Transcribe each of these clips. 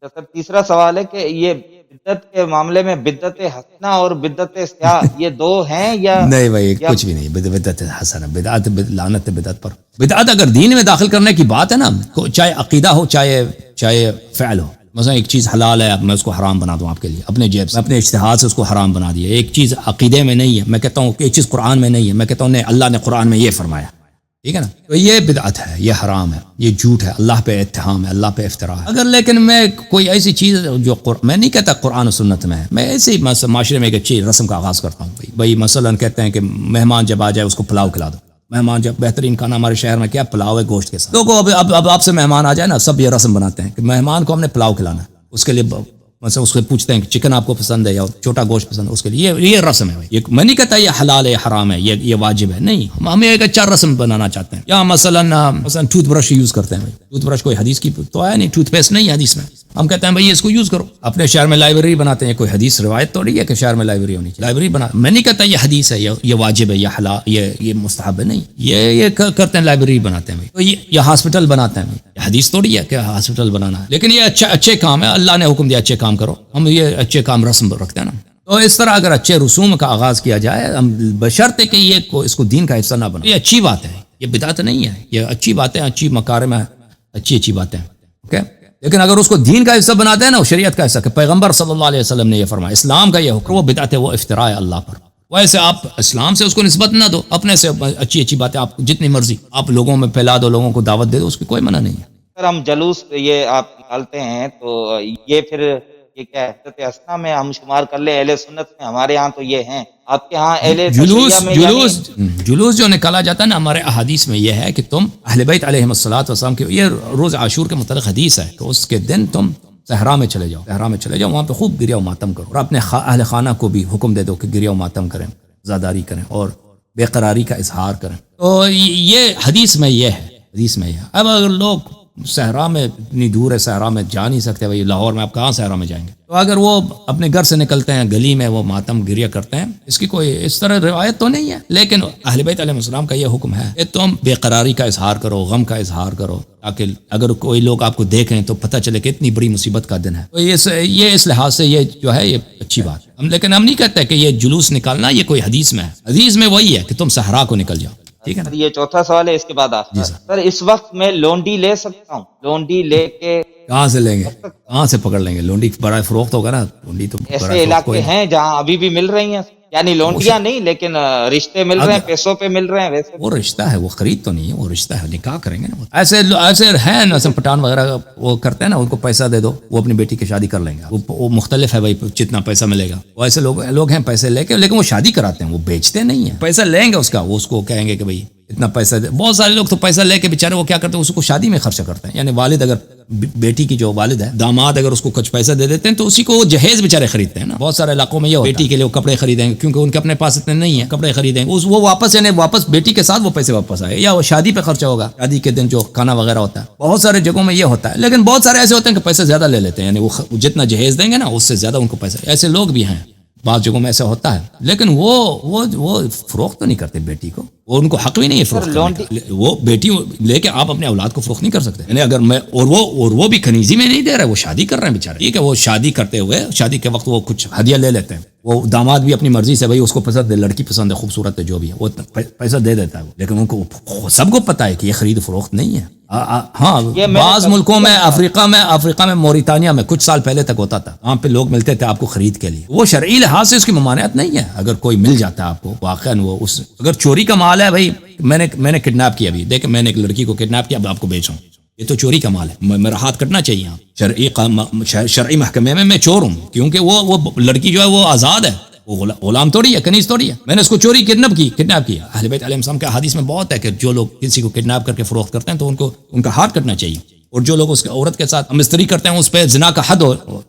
سر تیسرا سوال ہے کہ یہ بدعت کے معاملے میں بدعت حسنہ اور بدعت سیاہ یہ دو ہیں یا نہیں بھائی کچھ بھی نہیں، بدعت حسنہ، بدعت لعنت بدعت پر. بدعت اگر دین میں داخل کرنے کی بات ہے نا، چاہے عقیدہ ہو چاہے فعل ہو. مثلا ایک چیز حلال ہے، اب میں اس کو حرام بنا دوں آپ کے لیے اپنے جیب سے، اپنے اجتہاد سے اس کو حرام بنا دیا. ایک چیز عقیدے میں نہیں ہے، میں کہتا ہوں کہ ایک چیز قرآن میں نہیں ہے، میں کہتا ہوں نہیں اللہ نے قرآن میں یہ فرمایا، ٹھیک ہے نا، تو یہ بدعت ہے، یہ حرام ہے، یہ جھوٹ ہے، اللہ پہ اتہام ہے، اللہ پہ افتراء ہے. اگر لیکن میں کوئی ایسی چیز جو میں نہیں کہتا قرآن و سنت میں ہے، میں ایسے ہی معاشرے میں ایک اچھی رسم کا آغاز کرتا ہوں. بھائی مثلا کہتے ہیں کہ مہمان جب آ جائے اس کو پلاؤ کھلا دو. مہمان جب بہترین کھانا ہمارے شہر میں کیا پلاؤ ہے گوشت کے ساتھ. تو اب آپ سے مہمان آ جائے نا، سب یہ رسم بناتے ہیں کہ مہمان کو ہم نے پلاؤ کھلانا ہے. اس کے لیے مثلا اس کو پوچھتے ہیں کہ چکن آپ کو پسند ہے یا چھوٹا گوشت پسند ہے، اس کے لیے یہ رسم ہے. یہ میں نہیں کہتا یہ حلال ہے حرام ہے، یہ واجب ہے، نہیں، ہم ایک اچھا رسم بنانا چاہتے ہیں. یا مثلا ٹوتھ برش یوز کرتے ہیں. ٹوتھ برش کوئی حدیث کی تو ہے نہیں، ٹوتھ پیسٹ نہیں ہے حدیث میں، ہم کہتے ہیں بھائی اس کو یوز کرو. اپنے شہر میں لائبریری بناتے ہیں، کوئی حدیث روایت تو نہیں ہے کہ شہر میں لائبریری ہونی چاہیے. لائبریری بنا، میں نہیں کہتا یہ حدیث ہے، یہ واجب ہے، یہ حلال، یہ مستحب ہے، نہیں، یہ کرتے ہیں، لائبریری بناتے ہیں. تو یہ ہاسپٹل بناتے ہیں. یہ حدیث تھوڑی ہے کہ ہاسپٹل بنانا ہے، لیکن یہ اچھے کام ہے، اللہ نے حکم دیا اچھے کام کرو، ہم یہ اچھے کام رسم رکھتے ہیں نا. تو اس طرح اگر اچھے رسوم کا آغاز کیا جائے، ہم بشرط کہ یہ اس کو دین کا حصہ نہ بنا، یہ اچھی بات ہے، یہ بدعت نہیں ہے، یہ اچھی باتیں، اچھی مکارم ہے، اچھی باتیں، اوکے. لیکن اگر اس کو دین کا حصہ بناتے ہیں نا، شریعت کا حصہ، کہ پیغمبر صلی اللہ علیہ وسلم نے یہ فرمایا، اسلام کا یہ حکم، وہ بدعت ہے، وہ افتراء ہے اللہ پر. ویسے آپ اسلام سے اس کو نسبت نہ دو، اپنے سے اچھی باتیں آپ جتنی مرضی آپ لوگوں میں پھیلا دو، لوگوں کو دعوت دے دو، اس کی کوئی منع نہیں ہے. سر ہم جلوس یہ آپ نکالتے ہیں تو یہ پھر یہ کیا ہے بدعت حسنہ میں ہم شمار کر لیں؟ اہل سنت میں ہمارے ہاں تو یہ ہیں، آپ کے ہاں اہل تشیعہ میں جلوس جو نکالا جاتا ہے نا، ہمارے احادیث میں یہ ہے کہ تم اہل بیت علیہم الصلوۃ والسلام کے، یہ روز عاشور کے متعلق حدیث ہے کہ اس کے دن تم صحرا میں چلے جاؤ، وہاں پہ خوب گریہ و ماتم کرو، اور اپنے اہل خانہ کو بھی حکم دے دو کہ گریہ و ماتم کریں، زاداری کریں اور بے قراری کا اظہار کریں. تو یہ حدیث میں یہ ہے. اب اگر لوگ صحرا میں اتنی دور ہے، صحرا میں جا نہیں سکتے، بھائی لاہور میں آپ کہاں صحرا میں جائیں گے، تو اگر وہ اپنے گھر سے نکلتے ہیں گلی میں وہ ماتم گریہ کرتے ہیں، اس کی کوئی اس طرح روایت تو نہیں ہے، لیکن اہل بیت علیہ السلام کا یہ حکم ہے کہ تم بے قراری کا اظہار کرو، غم کا اظہار کرو، تاکہ اگر کوئی لوگ آپ کو دیکھیں تو پتہ چلے کہ اتنی بڑی مصیبت کا دن ہے. تو یہ اس لحاظ سے یہ جو ہے یہ اچھی بات ہے. لیکن ہم نہیں کہتے کہ یہ جلوس نکالنا یہ کوئی حدیث میں ہے، حدیث میں وہی ہے کہ تم صحرا کو نکل جاؤ، ٹھیک ہے نا. یہ چوتھا سوال ہے، اس کے بعد آپ سر اس وقت میں لونڈی لے سکتا ہوں؟ لونڈی لے کے کہاں سے لیں گے، کہاں سے پکڑ لیں گے؟ لونڈی بڑا فروخت ہوگا نا، لونڈی تو ایسے علاقے ہیں جہاں ابھی بھی مل رہی ہیں، یعنی لونڈیاں نہیں لیکن رشتے مل رہے ہیں، پیسوں پہ مل رہے ہیں. ویسے وہ رشتہ ہے، وہ خرید تو نہیں ہے، وہ رشتہ ہے، نکاح کریں گے نا. ایسے ہیں نا پٹھان وغیرہ وہ کرتے ہیں نا، ان کو پیسہ دے دو وہ اپنی بیٹی کی شادی کر لیں گے. وہ مختلف ہے بھائی، جتنا پیسہ ملے گا. وہ ایسے لوگ ہیں پیسے لے کے، لیکن وہ شادی کراتے ہیں، وہ بیچتے نہیں ہیں. پیسہ لیں گے اس کو کہیں گے کہ بھائی اتنا پیسہ دے. بہت سارے لوگ تو پیسہ لے کے بیچارے وہ کیا کرتے ہیں، اس کو شادی میں خرچہ کرتے ہیں. یعنی والد اگر بیٹی کی جو والد ہے، داماد اگر اس کو کچھ پیسہ دے دیتے ہیں تو اسی کو وہ جہیز بیچارے خریدتے ہیں نا. بہت سارے علاقوں میں یہ بیٹی کے لیے وہ کپڑے خریدیں گے، کیونکہ ان کے اپنے پاس اتنے نہیں ہیں، کپڑے خریدیں گے، وہ واپس یعنی واپس بیٹی کے ساتھ وہ پیسے واپس آئے. یا وہ شادی پہ خرچہ ہوگا، شادی کے دن جو کھانا وغیرہ ہوتا ہے، بہت سارے جگہوں میں یہ ہوتا ہے. لیکن بہت سارے ایسے ہوتے ہیں کہ پیسے زیادہ لے لیتے ہیں، یعنی وہ جتنا جہیز دیں گے نا اس سے زیادہ ان کو پیسہ. ایسے لوگ بھی ہیں، بعض جگہوں میں ایسا ہوتا ہے. لیکن وہ فروخت تو نہیں کرتے بیٹی کو، وہ ان کو حق بھی نہیں ہے فروخت کرنے کا. وہ بیٹی لے کے آپ اپنے اولاد کو فروخت نہیں کر سکتے. یعنی اگر میں اور وہ بھی کنیزی میں نہیں دے رہے، وہ شادی کر رہے ہیں بیچارے، ٹھیک ہے، وہ شادی کرتے ہوئے شادی کے وقت وہ کچھ ہدیہ لے لیتے ہیں. وہ داماد بھی اپنی مرضی سے، بھائی اس کو پسند ہے، لڑکی پسند ہے، خوبصورت ہے، جو بھی ہے وہ پیسہ دے دیتا ہے. لیکن ان کو سب کو پتا ہے کہ یہ خرید فروخت نہیں ہے. ہاں بعض ملکوں میں، افریقہ میں موریتانیہ میں کچھ سال پہلے تک ہوتا تھا، وہاں پہ لوگ ملتے تھے آپ کو خرید کے لیے. وہ شرعی لحاظ سے اس کی ممانعت نہیں ہے. اگر کوئی مل جاتا ہے آپ کو واقعاً، وہ اگر چوری کا مال ہے، بھائی میں نے کڈنیپ کیا، ابھی دیکھ میں نے ایک لڑکی کو کڈنیپ کیا، اب آپ کو بیچ رہا ہوں، یہ تو چوری کا مال ہے، میرا ہاتھ کٹنا چاہیے. شرعی محکمے میں میں چور ہوں، کیونکہ وہ لڑکی جو ہے وہ آزاد ہے، وہ غلام توڑی ہے، کنیز توڑی ہے. میں نے اس کو چوری کڈنیپ کیا. اہل بیت علیہ السلام کے حدیث میں بہت ہے کہ جو لوگ کسی کو کڈنیپ کر کے فروخت کرتے ہیں تو ان کا ہاتھ کٹنا چاہیے. اور جو لوگ اس عورت کے ساتھ مستری کرتے ہیں اس پہ زنا کا حد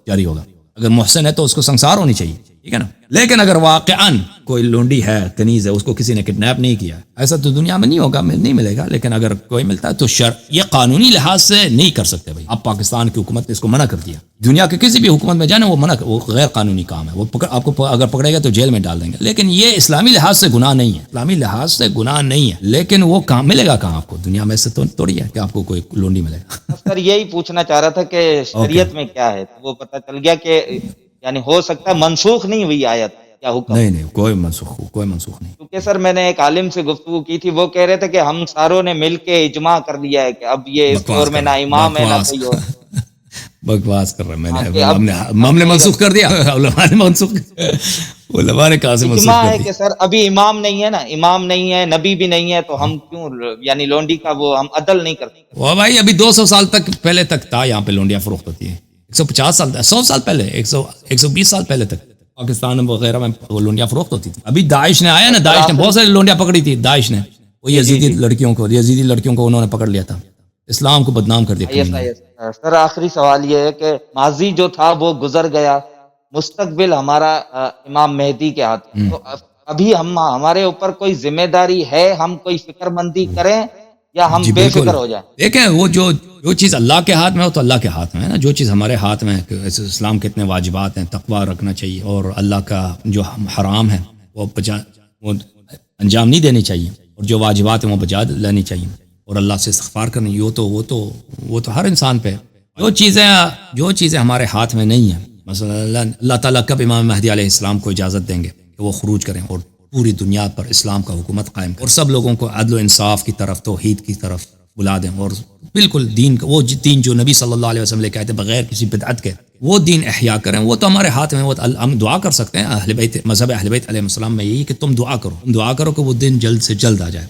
جاری ہوگا. اگر محسن ہے تو اس کو سنسار ہونی چاہیے. ٹھیک ہے نا. لیکن اگر واقعاً کوئی لونڈی ہے، کنیز ہے، اس کو کسی نے کڈنیپ نہیں کیا، ایسا تو دنیا میں نہیں ہوگا، نہیں ملے گا. لیکن اگر کوئی ملتا ہے تو یہ قانونی لحاظ سے نہیں کر سکتے بھائی. اب پاکستان کی حکومت نے اس کو منع کر دیا. دنیا کے کسی بھی حکومت میں جانا وہ غیر قانونی کام ہے، وہ آپ کو اگر پکڑے گا تو جیل میں ڈال دیں گے. لیکن یہ اسلامی لحاظ سے گناہ نہیں ہے، اسلامی لحاظ سے گناہ نہیں ہے. لیکن وہ کام ملے گا کہاں آپ کو؟ دنیا میں سے تو تھوڑی ہے کہ آپ کو کوئی لونڈی ملے گا. سر یہی پوچھنا چاہ رہا تھا کہ شریعت میں کیا ہے، تو وہ پتہ چل گیا کہ یعنی ہو سکتا ہے منسوخ نہیں ہوئی آیت یا حکم. نہیں کوئی منسوخ نہیں. کیونکہ سر میں نے ایک عالم سے گفتگو کی تھی، وہ کہہ رہے تھے کہ ہم ساروں نے مل کے اجماع کر لیا ہے کہ اب یہ اس دور میں نہ امام ہے نہ کوئی اور. بکواس کر رہا ہے. ہم نے منسوخ کر دیا، علماء نے منسوخ. علماء نے کہاں سے منسوخ کر دیا؟ ہے کہ سر ابھی امام نہیں ہے نا، امام نہیں ہے، نبی بھی نہیں ہے، تو ہم کیوں یعنی لونڈی کا وہ ہم عدل نہیں کرتے. وہ بھائی ابھی 200 سال تک پہلے تک تھا یہاں پہ لونڈیاں فروخت ہوتی ہے. 150 سال 100 سال پہلے 120 سال پہلے تک پاکستان وغیرہ میں وہ لونڈیاں فروخت ہوتی تھی. ابھی داعش نے آیا نا، داعش نے بہت ساری لونڈیاں پکڑی تھی. داعش نے وہ یزیدی لڑکیوں کو انہوں نے پکڑ لیا تھا، اسلام کو بدنام کر دیا. سر آخری سوال یہ ہے کہ ماضی جو تھا وہ گزر گیا، مستقبل ہمارا امام مہدی کے ہاتھ. تو ابھی ہمارے اوپر کوئی ذمہ داری ہے، ہم کوئی فکر مندی کریں یا ہم بے فکر ہو جائیں؟ دیکھیں وہ جو چیز اللہ کے ہاتھ میں ہو تو اللہ کے ہاتھ میں ہے نا. جو چیز ہمارے ہاتھ میں ہے، اسلام کے اتنے واجبات ہیں، تقویٰ رکھنا چاہیے، اور اللہ کا جو حرام ہے وہ انجام نہیں دینی چاہیے، اور جو واجبات ہیں وہ بجا لینی چاہیے، اور اللہ سے استغفار کرنی. وہ تو ہر انسان پہ. جو چیزیں ہمارے ہاتھ میں نہیں ہیں، مثلا اللہ تعالیٰ کب امام مہدی علیہ السلام کو اجازت دیں گے کہ وہ خروج کریں اور پوری دنیا پر اسلام کا حکومت قائم کریں، اور سب لوگوں کو عدل و انصاف کی طرف، توحید کی طرف بلا دیں، اور بالکل دین وہ دین جو نبی صلی اللہ علیہ وسلم لے کے آئے تھے بغیر کسی بدعت کے، وہ دین احیا کریں. وہ تو ہمارے ہاتھ میں. وہ ہم دعا کر سکتے ہیں. اہل بیت، مذہب اہل بیت علیہ السلام میں یہی کہ تم دعا کرو کہ وہ دن جلد سے جلد آ جائے،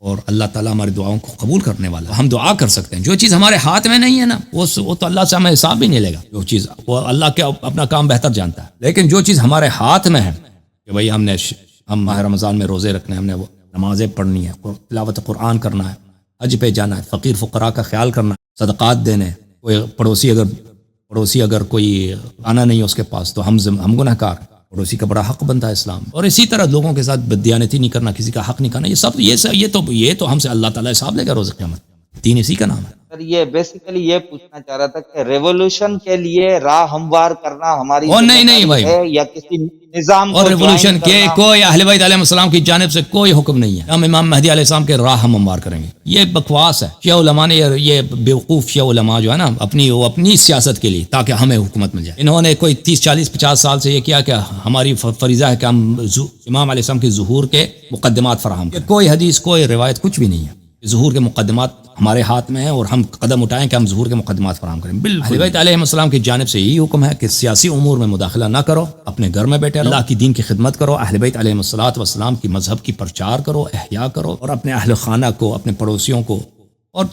اور اللہ تعالیٰ ہماری دعاؤں کو قبول کرنے والا. ہم دعا کر سکتے ہیں. جو چیز ہمارے ہاتھ میں نہیں ہے نا، وہ تو اللہ سے ہمیں حساب بھی نہیں لے گا. جو چیز وہ اللہ کے اپنا کام بہتر جانتا ہے. لیکن جو چیز ہمارے ہاتھ میں ہے کہ بھئی ہم ماہ رمضان میں روزے رکھنے، ہم نے وہ نمازیں پڑھنی ہے، تلاوت قرآن کرنا ہے، حج پہ جانا ہے، فقیر فقراء کا خیال کرنا ہے، صدقات دینے. کوئی پڑوسی اگر کوئی آنا نہیں ہے اس کے پاس تو ہم گنہگار. پڑوسی کا بڑا حق بنتا ہے اسلام. اور اسی طرح لوگوں کے ساتھ بددیانتی نہیں کرنا، کسی کا حق نہیں کرنا. یہ تو ہم سے اللہ تعالیٰ حساب لے گا روز قیامت. دین اسی کا نام ہے. سر یہ بیسیکلی یہ پوچھنا چاہ رہا تھا کہ ریولوشن کے لیے راہ ہموار کرنا ہماری نہیں بھائی ہے یا کسی نظام اور ریولوشن کے کوئی اہل بیت علیہ السلام کی جانب سے کوئی حکم نہیں ہے. ہم امام مہدی علیہ السلام کے راہ ہم ہموار کریں گے. یہ بکواس ہے. شیعہ علماء نے یہ بیوقوف شیعہ علماء جو ہے نا اپنی سیاست کے لیے تاکہ ہمیں حکومت مل جائے، انہوں نے کوئی 30 40 50 سال سے یہ کیا کہ ہماری فریضہ ہے کہ ہم امام علیہ السلام کے ظہور کے مقدمات فراہم کریں. کوئی حدیث کوئی روایت کچھ بھی نہیں ہے. ظہور کے مقدمات ہمارے ہاتھ میں ہیں، اور ہم قدم اٹھائیں کہ ہم ظہور کے مقدمات فراہم کریں. بالکل اہل بیت علیہ السلام کی جانب سے یہی حکم ہے کہ سیاسی امور میں مداخلہ نہ کرو، اپنے گھر میں بیٹھے رہو، اللہ کی دین کی خدمت کرو، اہل بیت علیہ السلام کی مذہب کی پرچار کرو، احیا کرو، اور اپنے اہل خانہ کو، اپنے پڑوسیوں کو، اور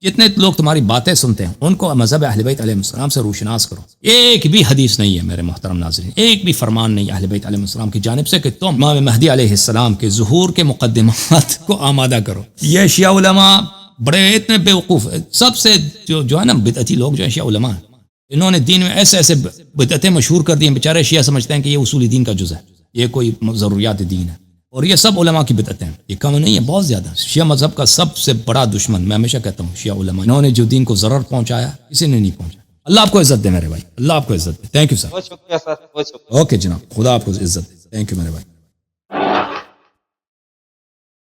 جتنے لوگ تمہاری باتیں سنتے ہیں ان کو مذہب اہل بیت علیہ السلام سے روشناس کرو. ایک بھی حدیث نہیں ہے میرے محترم ناظرین، ایک بھی فرمان نہیں اہل بیت علیہ السلام کی جانب سے کہ تم امام مہدی علیہ السلام کے ظہور کے مقدمات کو آمادہ کرو. یہ شیعہ علماء بڑے اتنے بیوقوف، سب سے جو ہے نا بدعتی لوگ جو ہیں شیعہ علماء، انہوں نے دین میں ایسے بدعتیں مشہور کر دی ہیں. بیچارے شیعہ سمجھتے ہیں کہ یہ اصول دین کا جز ہے، یہ کوئی ضروریات دین ہے، اور یہ سب علماء کی بدعتیں ہیں. یہ کم نہیں ہے، بہت زیادہ. شیعہ مذہب کا سب سے بڑا دشمن میں ہمیشہ کہتا ہوں شیعہ علماء. انہوں نے جو دین کو ضرر پہنچایا کسی نے نہیں پہنچایا. اللہ آپ کو عزت دے میرے بھائی، اللہ آپ کو عزت دے. Thank you sir. بہت شکریہ سر، بہت شکریہ. اوکے جناب، خدا آپ کو عزت دے. تھینک یو میرے بھائی.